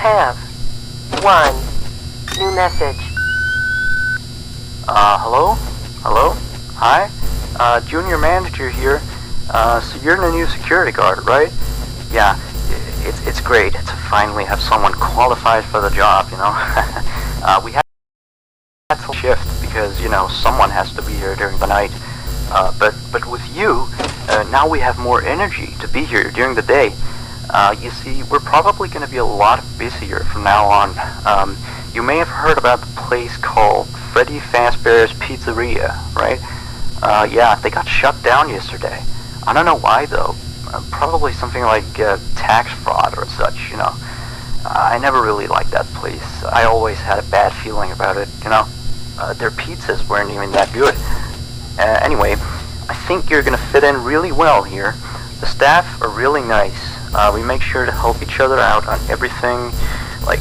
have 1 new message. Hello? Hello? Hi? Junior manager here. So you're the new security guard, right? Yeah, it's great to finally have someone qualified for the job, you know? We had to shift because, you know, someone has to be here during the night. But with you, now we have more energy to be here during the day. You see, we're probably going to be a lot busier from now on. You may have heard about the place called Freddy Fazbear's Pizzeria, right? Yeah, they got shut down yesterday. I don't know why, though. Probably something like tax fraud or such, you know. I never really liked that place. I always had a bad feeling about it, you know. Their pizzas weren't even that good. Anyway, I think you're gonna fit in really well here. The staff are really nice. We make sure to help each other out on everything. Like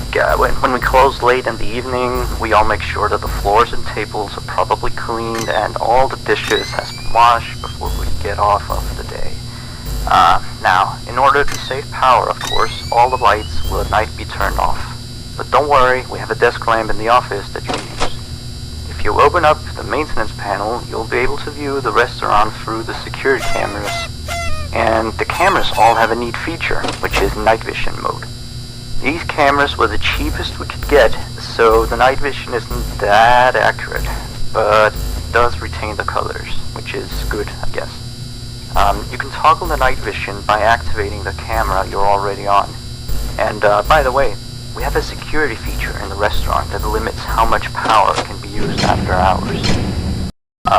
when we close late in the evening, we all make sure that the floors and tables are properly cleaned and all the dishes has been washed before we get off of the day. Now, in order to save power, of course, all the lights will at night be turned off. But don't worry, we have a desk lamp in the office that you can use. If you open up the maintenance panel, you'll be able to view the restaurant through the security cameras. And the cameras all have a neat feature, which is night vision mode. These cameras were the cheapest we could get, so the night vision isn't that accurate, but does retain the colors, which is good, I guess. You can toggle the night vision by activating the camera you're already on. And by the way, we have a security feature in the restaurant that limits how much power can be used after hours.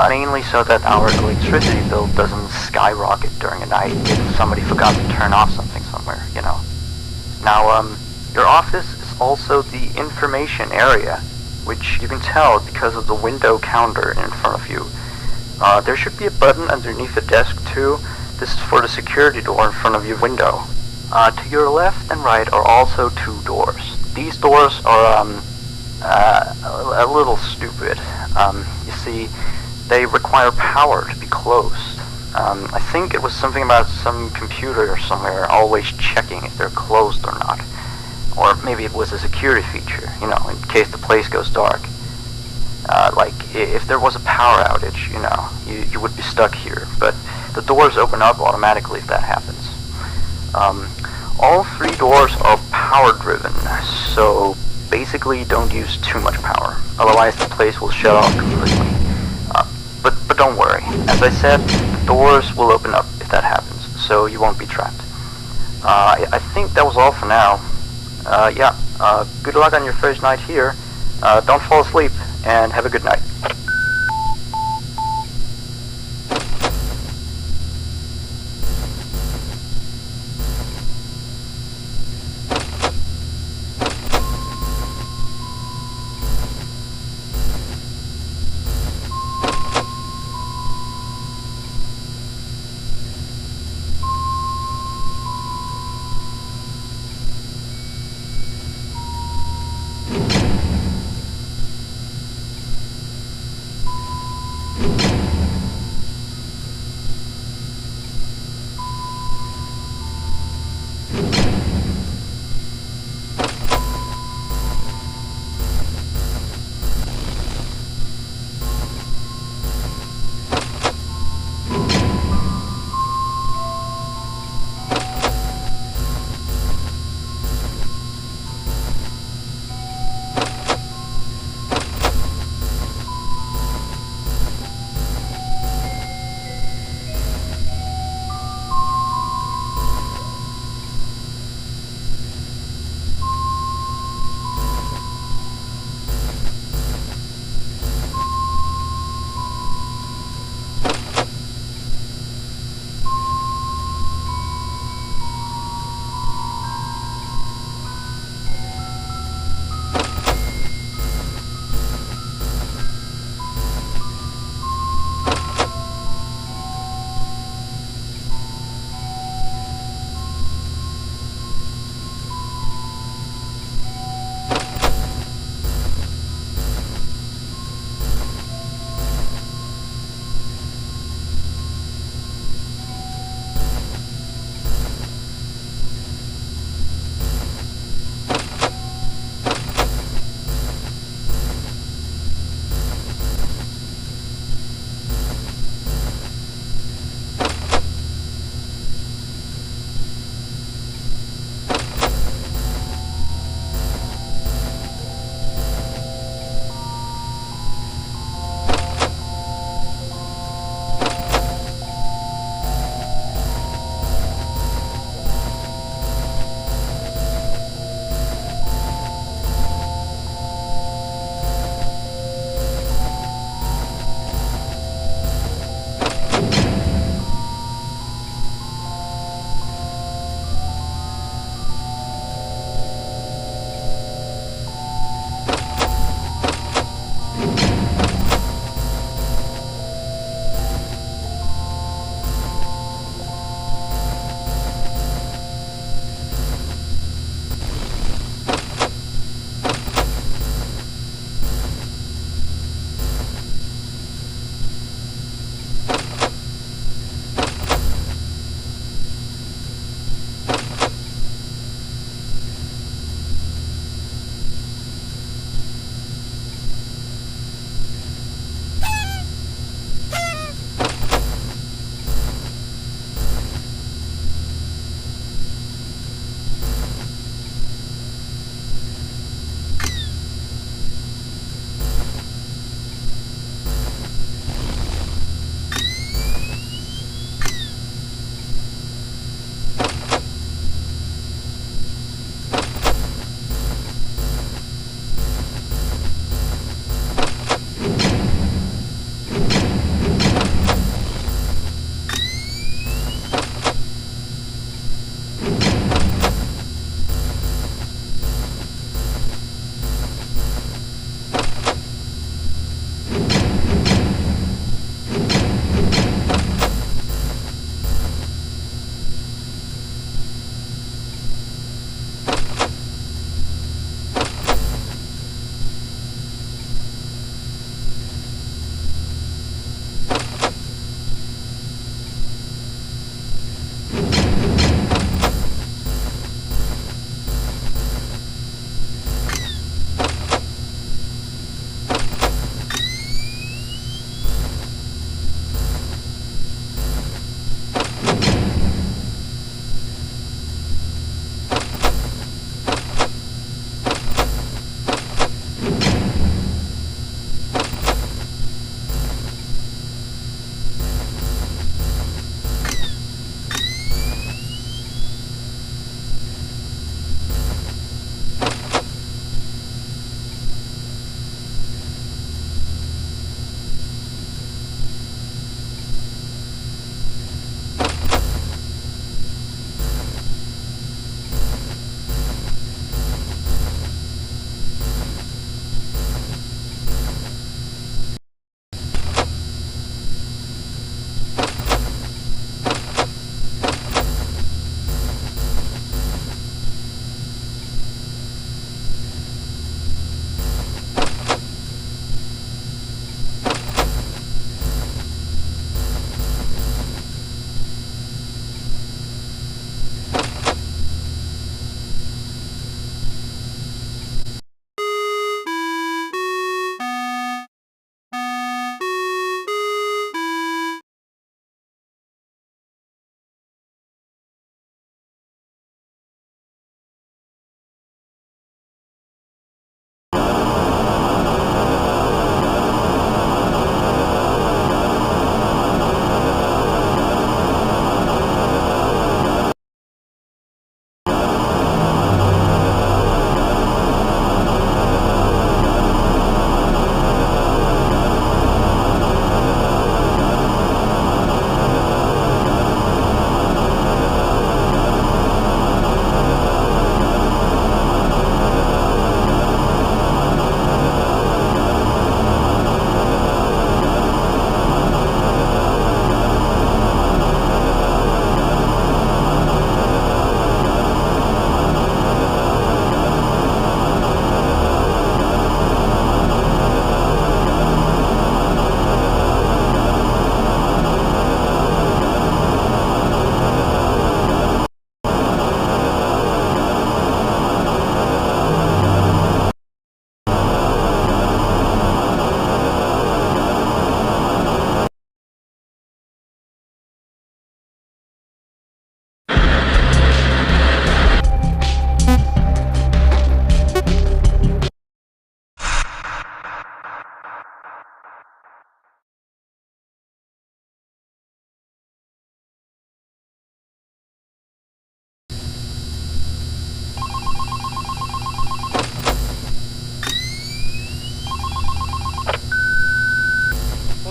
Mainly so that our electricity bill doesn't skyrocket during the night if somebody forgot to turn off something somewhere, you know. Now, your office is also the information area, which you can tell because of the window counter in front of you. There should be a button underneath the desk too. This is for the security door in front of your window. To your left and right are also 2 doors. These doors are a little stupid. You see, they require power to be closed. I think it was something about some computer somewhere always checking if they're closed or not. Or maybe it was a security feature, you know, in case the place goes dark. Like, if there was a power outage, you know, you would be stuck here. But the doors open up automatically if that happens. All 3 doors are power-driven, so basically don't use too much power. Otherwise the place will shut off completely. But don't worry. As I said, the doors will open up if that happens, so you won't be trapped. I think that was all for now. Yeah, good luck on your first night here. Don't fall asleep, and have a good night.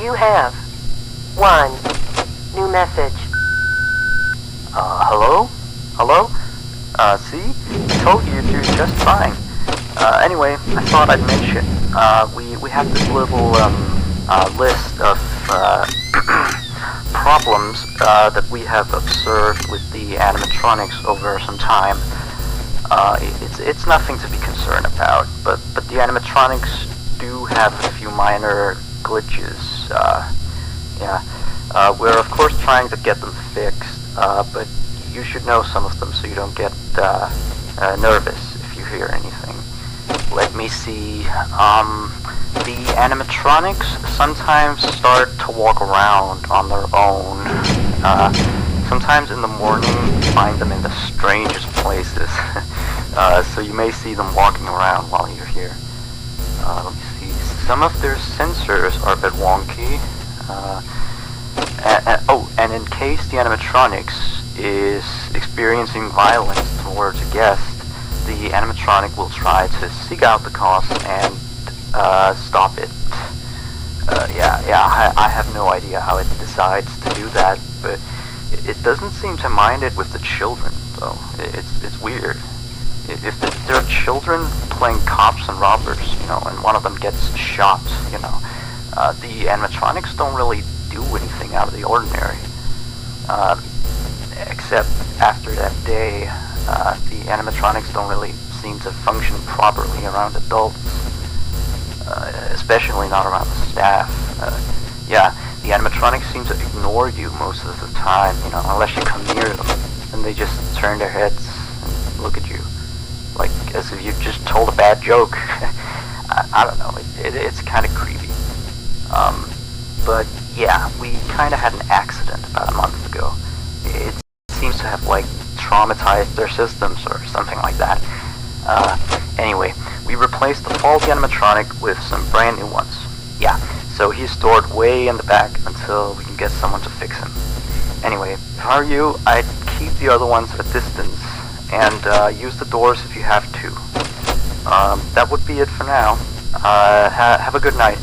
You have 1 new message. Hello? Hello? See? I told you to do just fine. Anyway, I thought I'd mention, we have this little, list of, problems, that we have observed with the animatronics over some time. It's nothing to be concerned about, but the animatronics do have a few minor glitches. Yeah. We're of course trying to get them fixed, but you should know some of them so you don't get nervous if you hear anything. Let me see. The animatronics sometimes start to walk around on their own. Sometimes in the morning you find them in the strangest places. So you may see them walking around while you're here. Let me see. Some of their sensors are a bit wonky. And in case the animatronics is experiencing violence towards a guest, the animatronic will try to seek out the cause and stop it. I have no idea how it decides to do that, but it doesn't seem to mind it with the children, though. It's weird. If there are children playing cops and robbers, and one of them gets shot, the animatronics don't really do anything out of the ordinary. Except after that day, the animatronics don't really seem to function properly around adults, especially not around the staff. The animatronics seem to ignore you most of the time, unless you come near them, and they just turn their heads and look at you, like as if you just told a bad joke. I don't know, it's kind of creepy. But yeah, we kind of had an accident about a month ago. It seems to have, traumatized their systems or something like that. Anyway, we replaced the faulty animatronic with some brand new ones. Yeah, so he's stored way in the back until we can get someone to fix him. Anyway, if I were you, I'd keep the other ones at a distance, and use the doors if you have to. That would be it for now. Have a good night.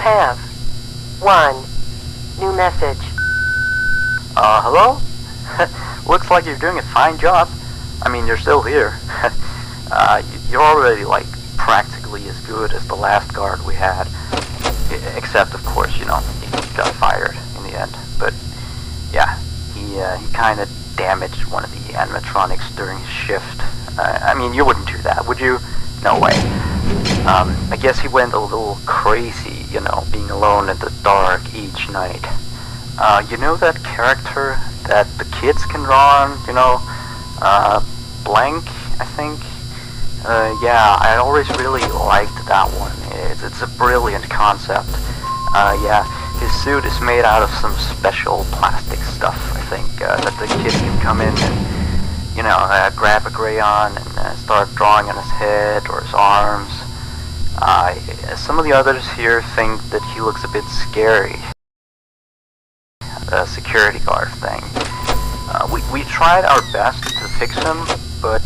have. 1. New message. Hello? Looks like you're doing a fine job. I mean, you're still here. You're already, like, practically as good as the last guard we had. Except, of course, he got fired in the end. But, yeah, he kind of damaged one of the animatronics during his shift. I mean, you wouldn't do that, would you? No way. I guess he went a little crazy, being alone in the dark each night. You know that character that the kids can draw on, Blank, I think? Yeah, I always really liked that one. It's a brilliant concept. Yeah, his suit is made out of some special plastic stuff, I think, that the kid can come in and, grab a crayon and start drawing on his head or his arms. Some of the others here think that he looks a bit scary. The security guard thing. We tried our best to fix him, but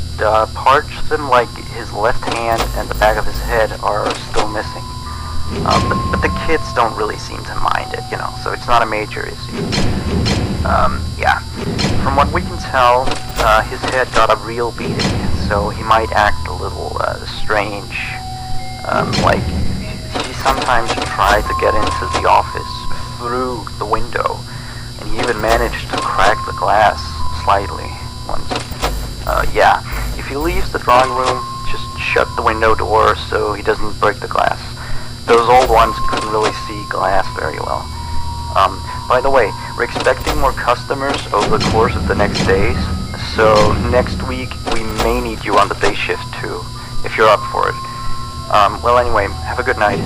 parts of him, like his left hand and the back of his head, are still missing. But the kids don't really seem to mind it, so it's not a major issue. Yeah. From what we can tell, his head got a real beating, so he might act a little strange. Like, he sometimes tried to get into the office through the window, and he even managed to crack the glass slightly once. Yeah, if he leaves the drawing room, just shut the window door so he doesn't break the glass. Those old ones couldn't really see glass very well. By the way, we're expecting more customers over the course of the next days, so next week we may need you on the day shift too, if you're up for it. Well anyway, have a good night.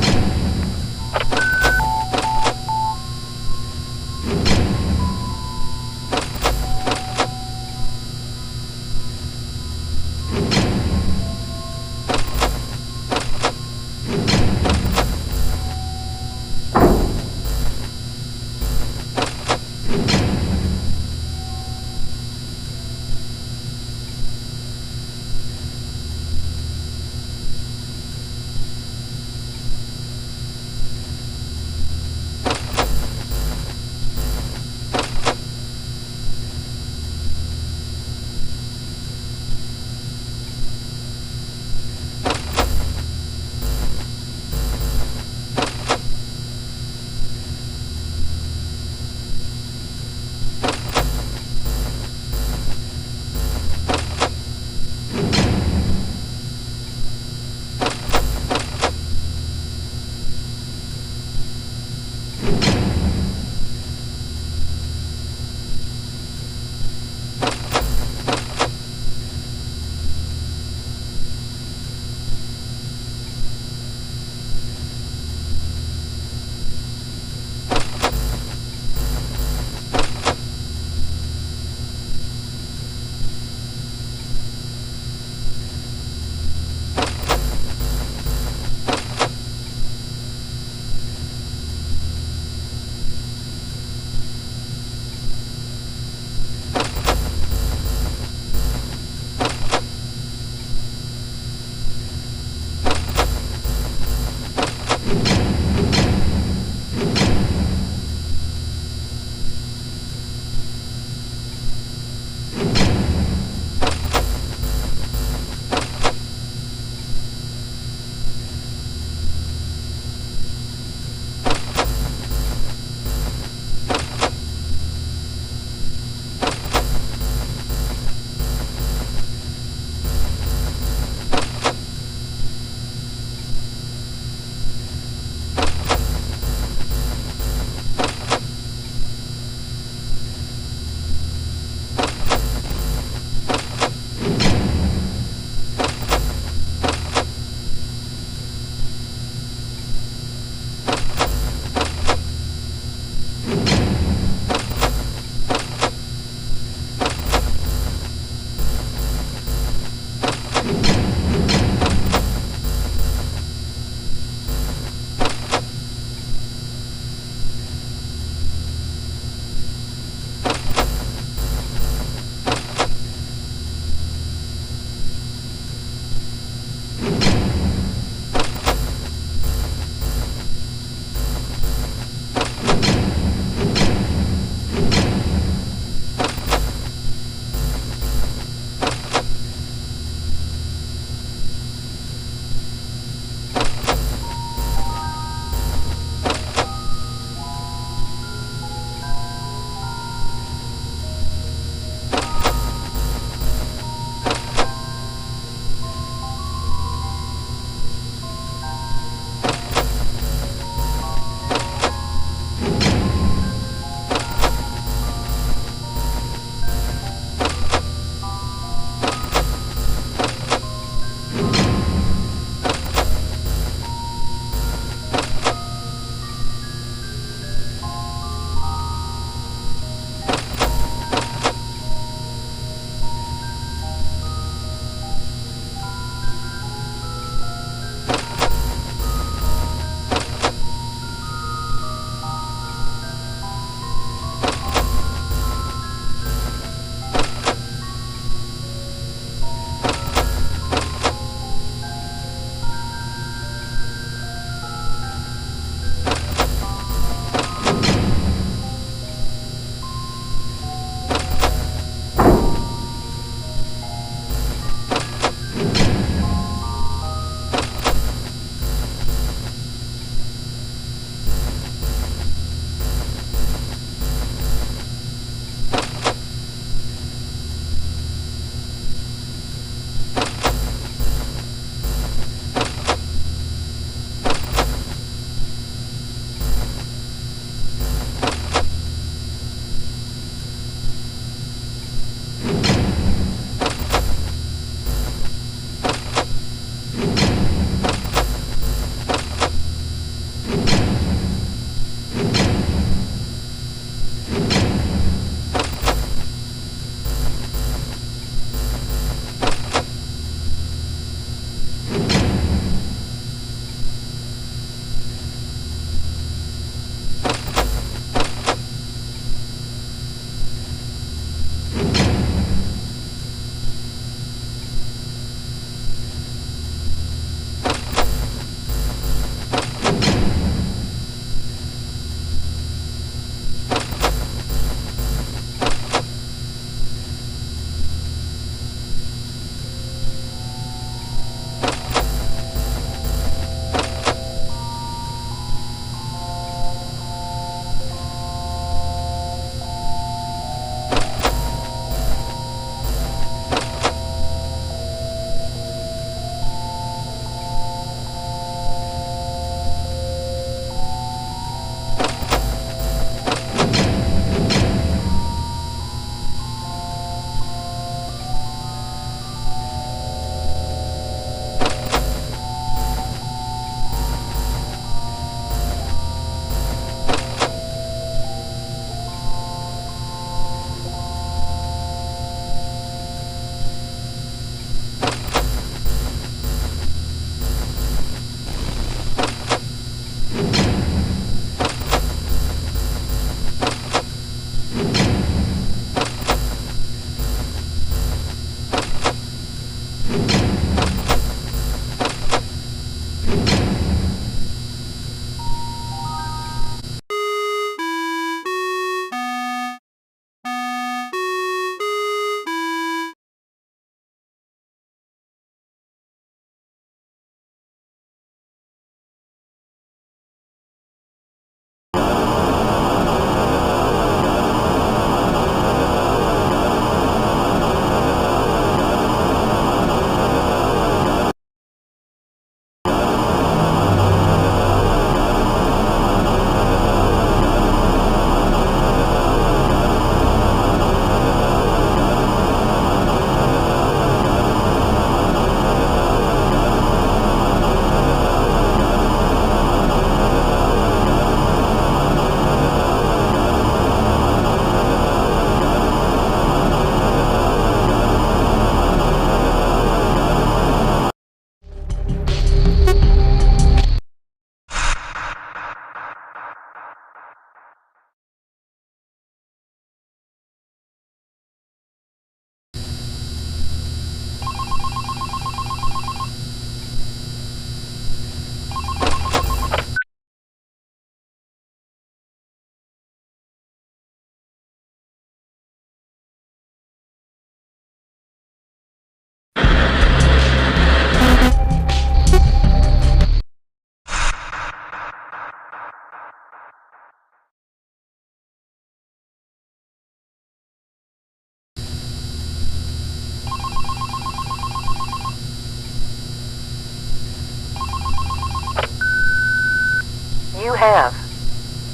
have.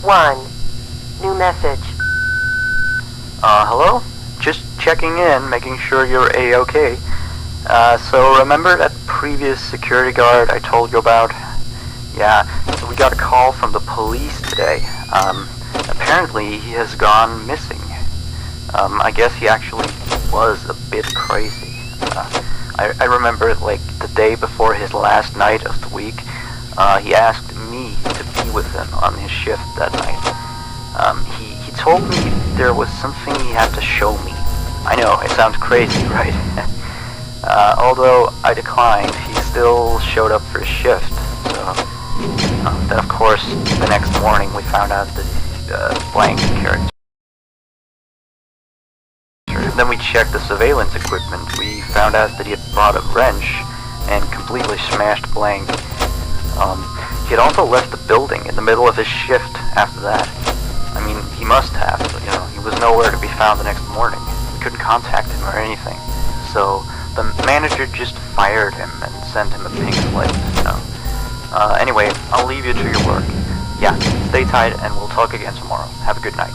1. New message. Hello? Just checking in, making sure you're A-okay. So remember that previous security guard I told you about? Yeah, so we got a call from the police today. Apparently he has gone missing. I guess he actually was a bit crazy. I remember, like, the day before his last night of the week, he asked me to be with him on his shift that night. He told me there was something he had to show me. I know, it sounds crazy, right? Although I declined, he still showed up for his shift. So, then of course, the next morning we found out that he's blank character. Then we checked the surveillance equipment. We found out that he had brought a wrench and completely smashed Blank. He had also left the building in the middle of his shift after that. I mean, he must have, but, he was nowhere to be found the next morning. We couldn't contact him or anything. So the manager just fired him and sent him a pink slip, Anyway, I'll leave you to your work. Yeah, stay tight and we'll talk again tomorrow. Have a good night.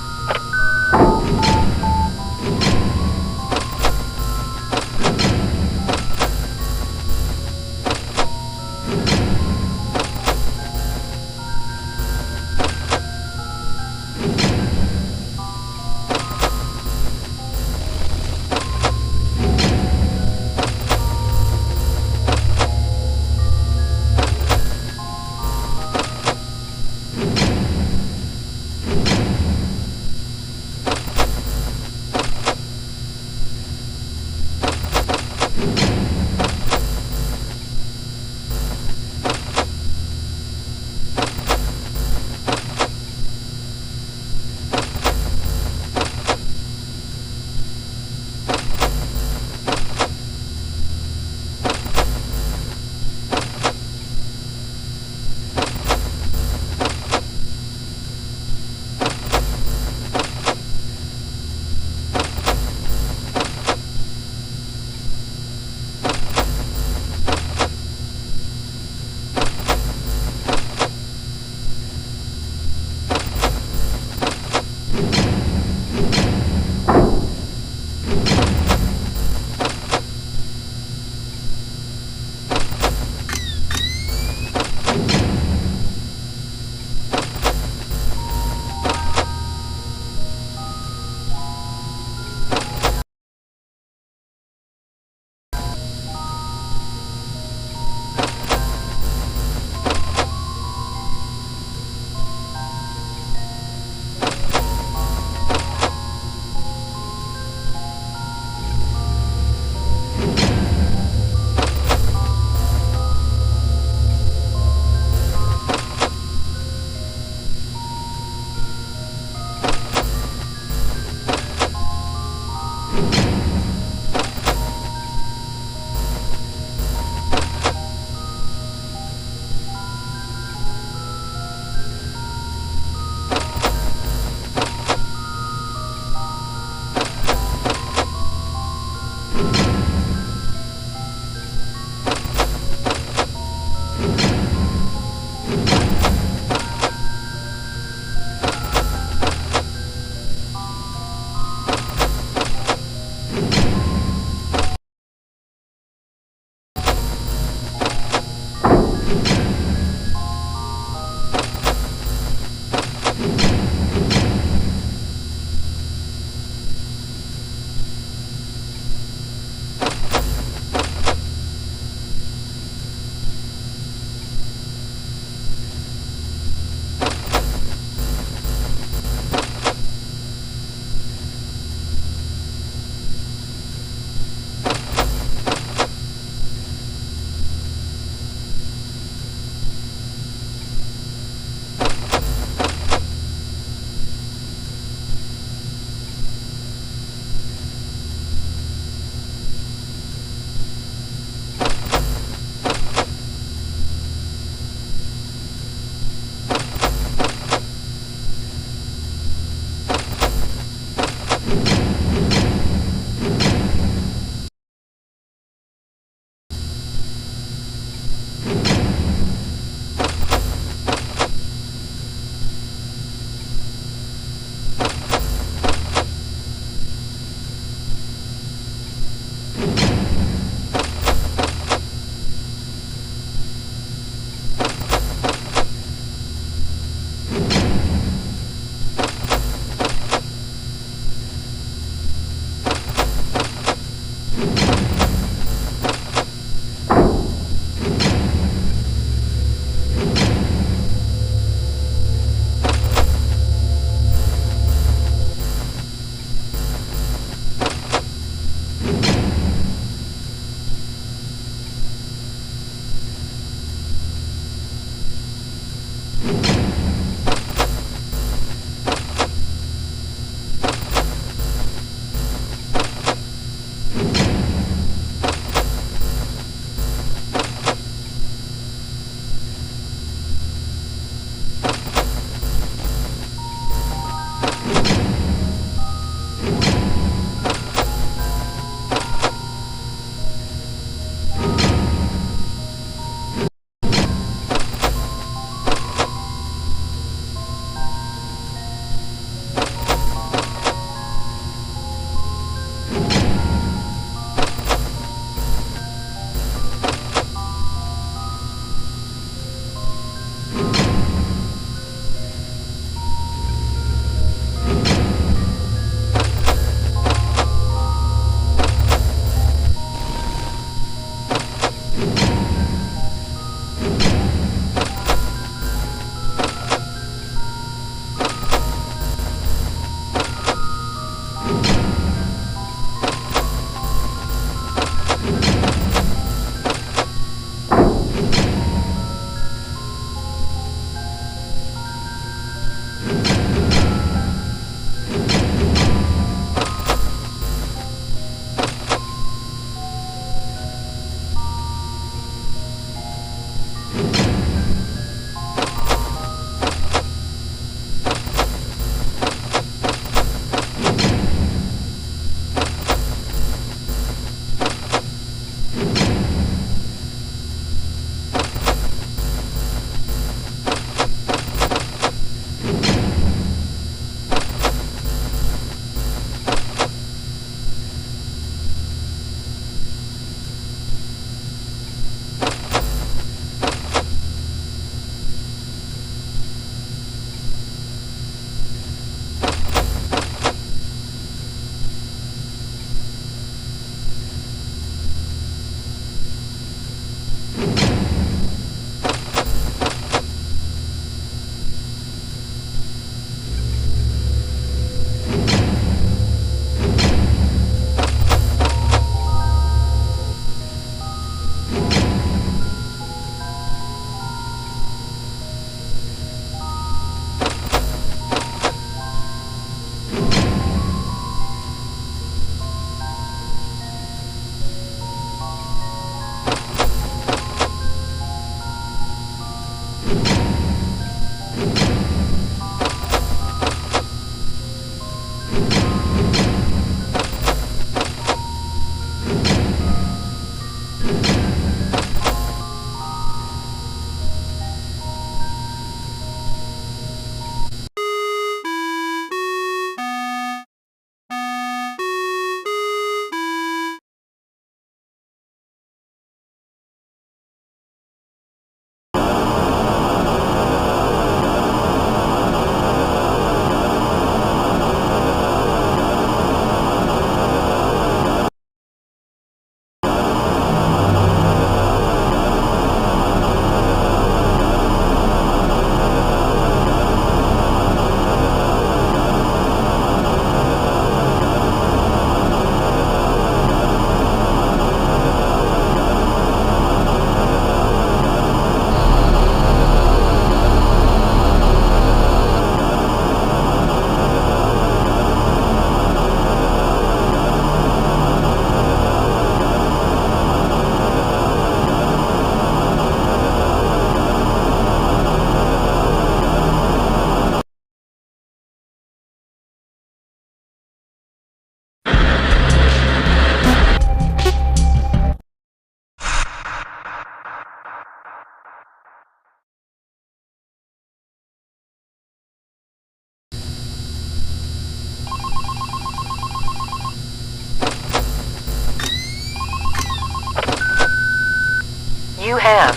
You have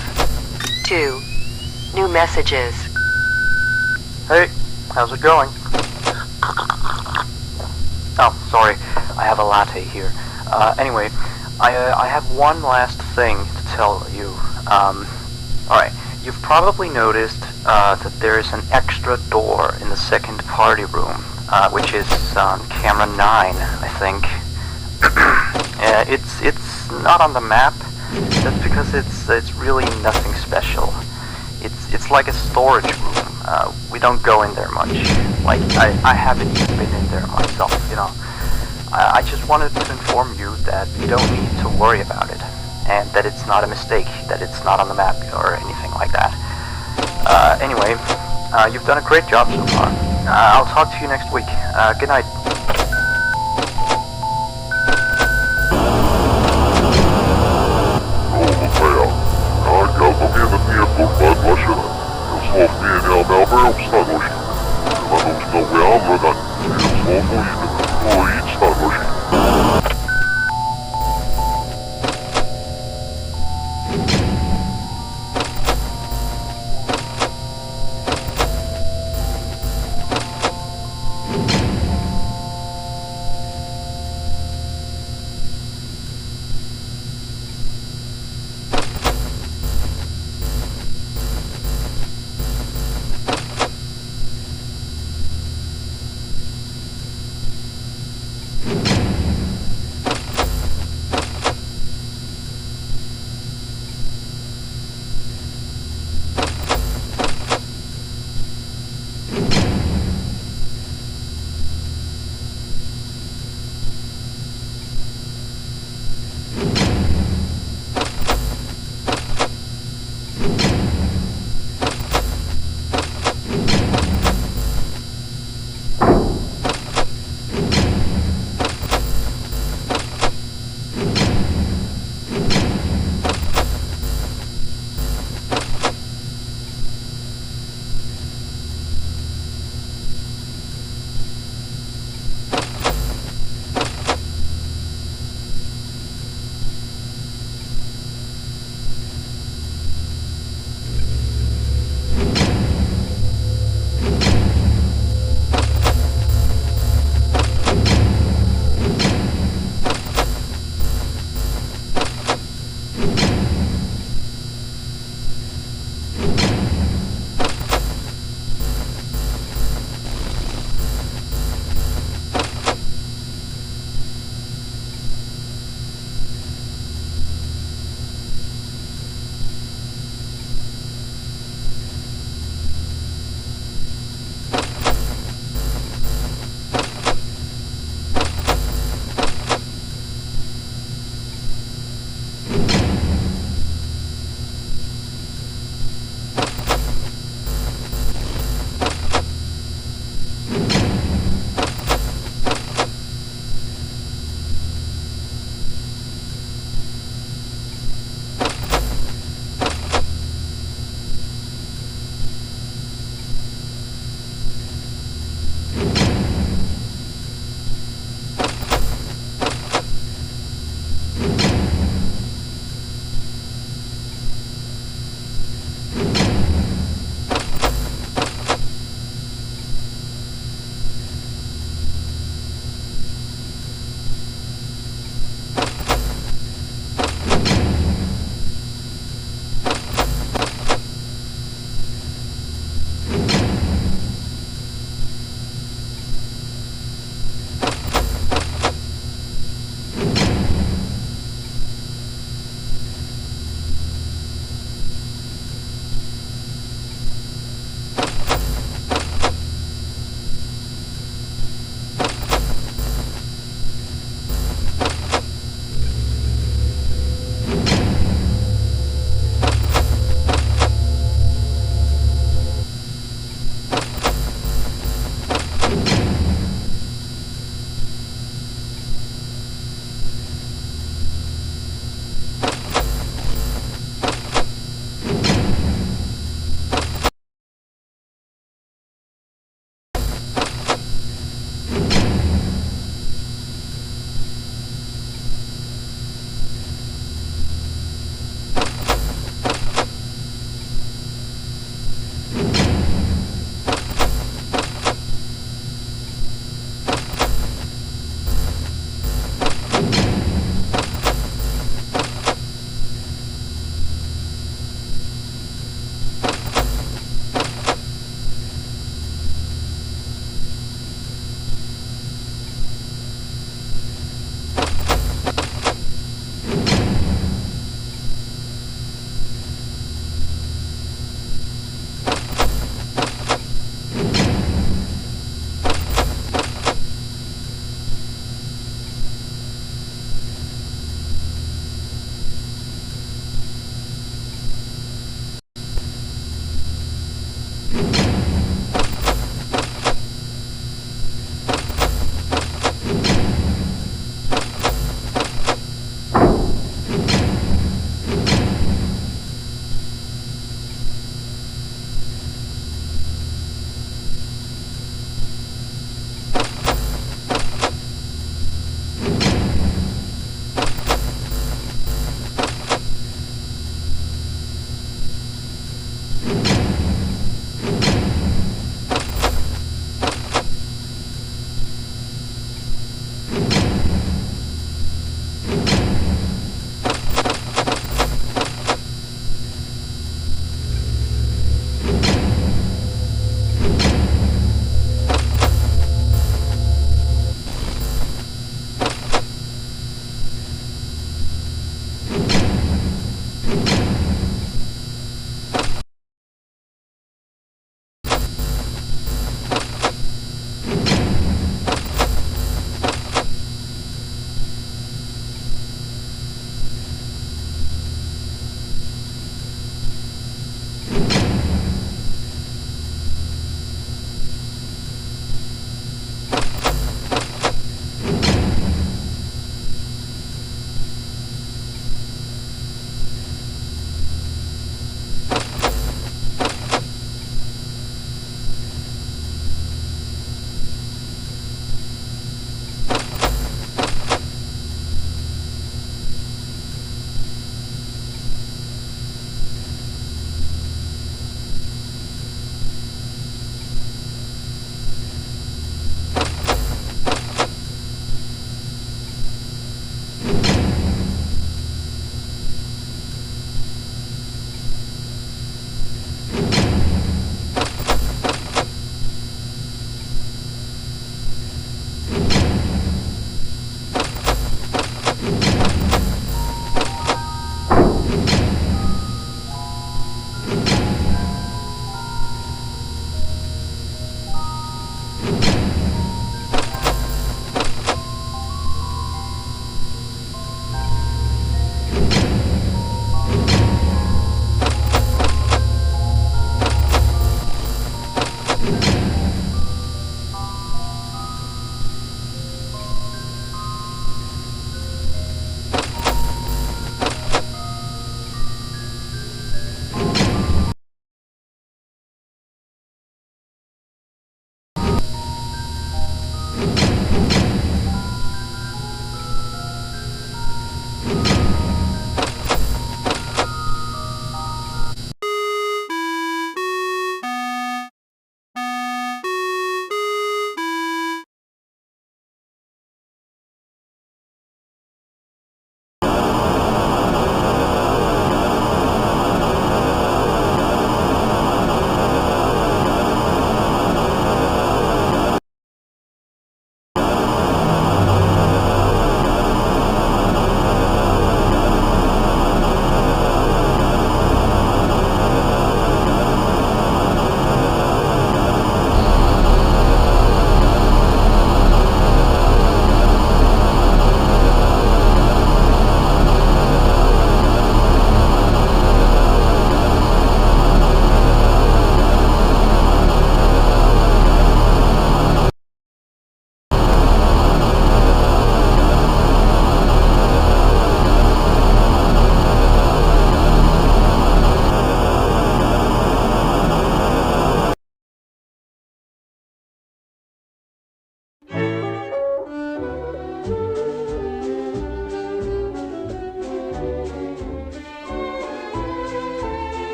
2 new messages. Hey, how's it going? Oh, sorry, I have a latte here. Anyway, I have one last thing to tell you. Alright, you've probably noticed that there is an extra door in the second party room, which is on camera 9, I think. It's not on the map. That's because it's really nothing special. It's like a storage room. We don't go in there much. Like, I haven't even been in there myself, you know. I just wanted to inform you that you don't need to worry about it, and that it's not a mistake, that it's not on the map or anything like that. Anyway, you've done a great job so far. I'll talk to you next week. Good night.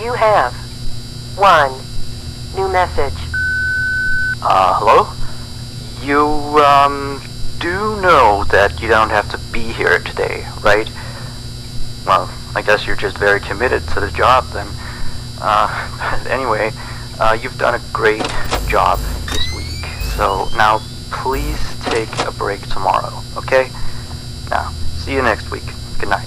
You have 1 new message. Hello? You, do know that you don't have to be here today, right? Well, I guess you're just very committed to the job then. Anyway, you've done a great job this week, so now please take a break tomorrow, okay? Now, see you next week. Good night.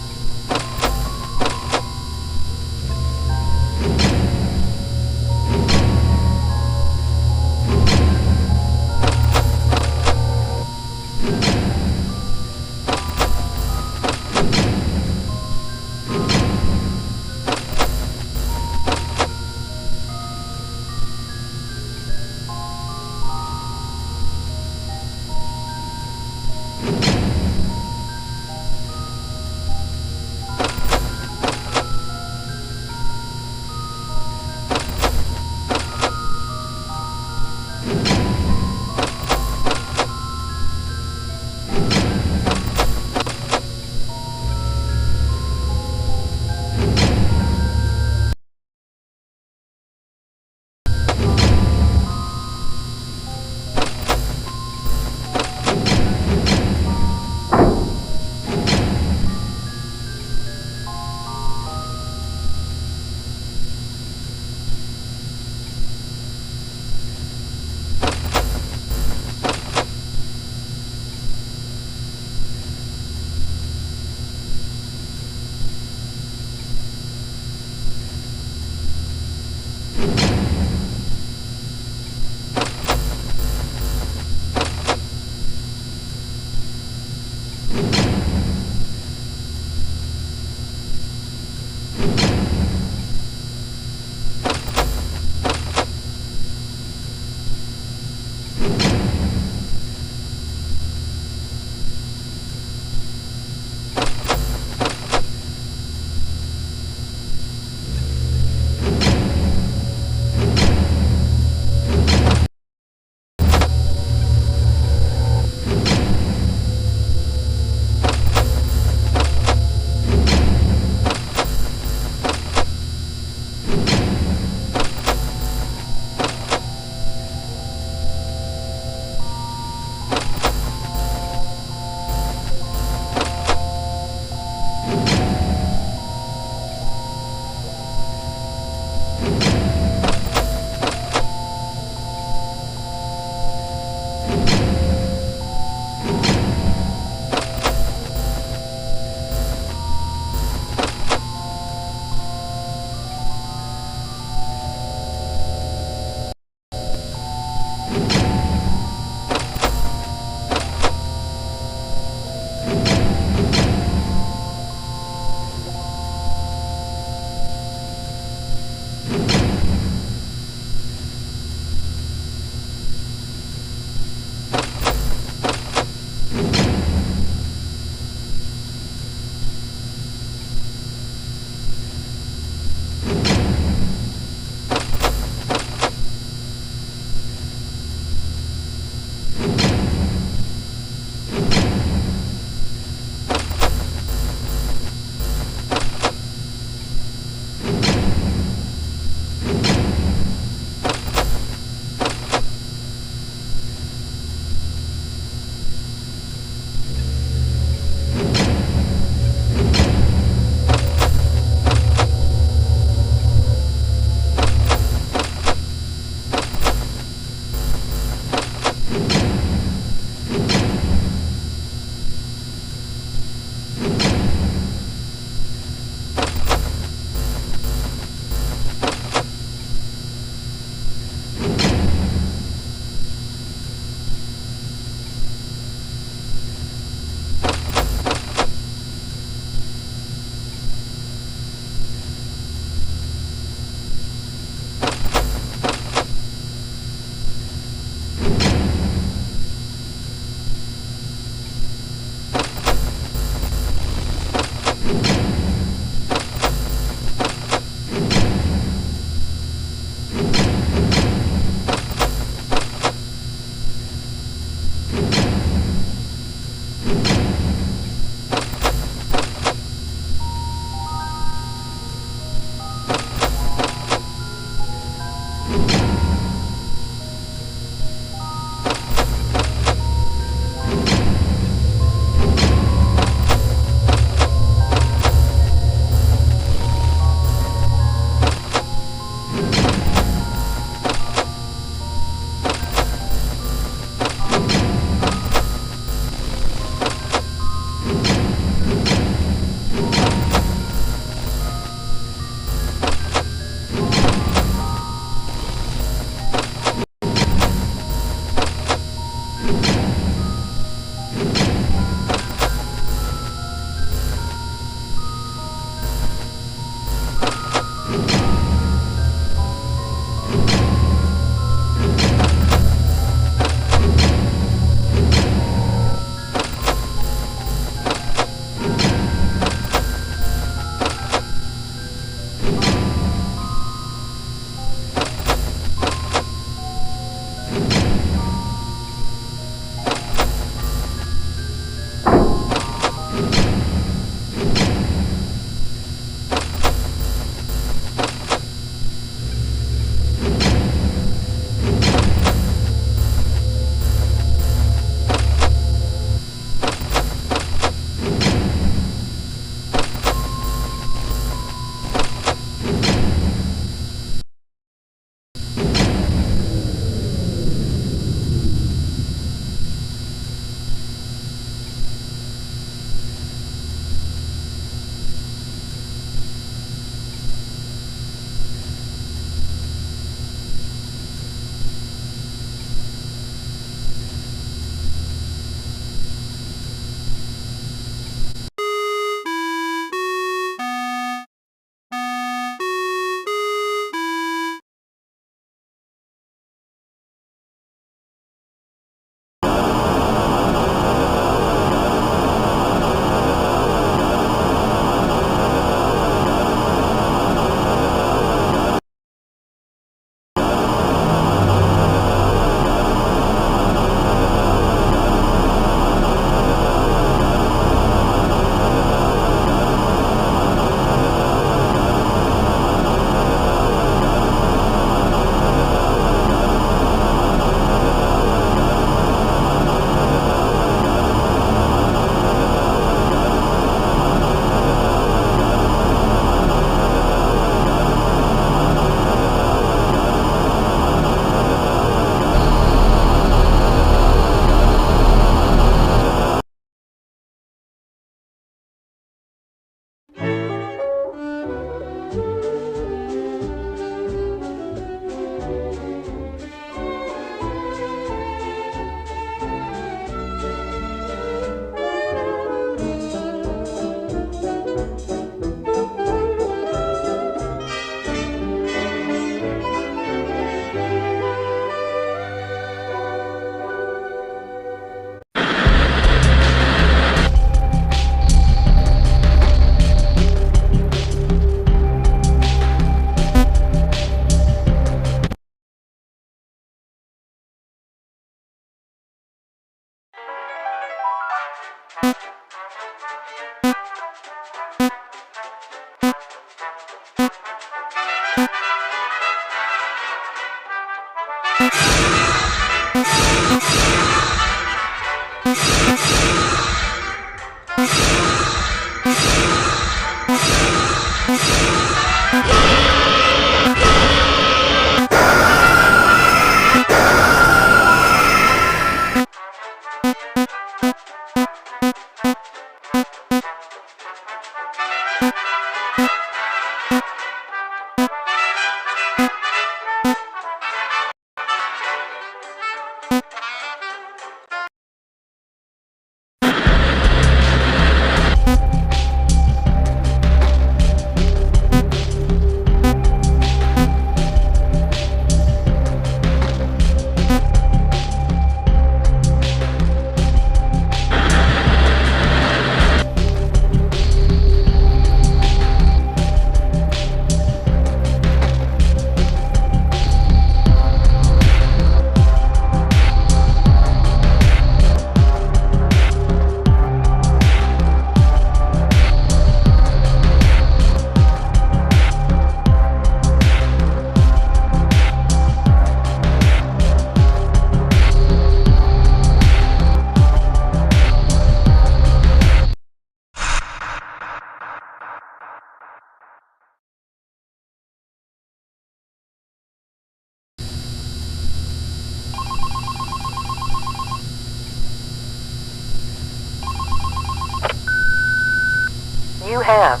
You have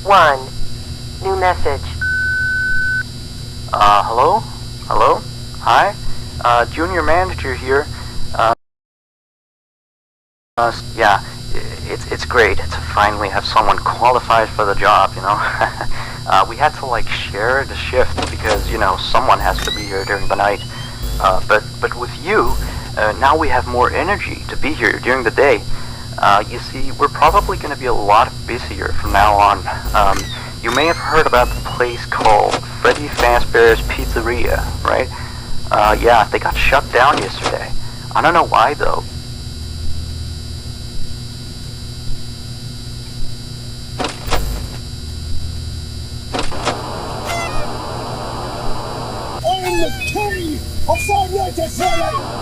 one new message. Hello? Hello? Hi? Junior manager here. Yeah, it's great to finally have someone qualified for the job, you know? We had to, like, share the shift because, you know, someone has to be here during the night. But with you, now we have more energy to be here during the day. You see, we're probably going to be a lot busier from now on. You may have heard about the place called Freddy Fazbear's Pizzeria, right? Yeah, they got shut down yesterday. I don't know why, though. I am the king of Five Nights at Freddy's!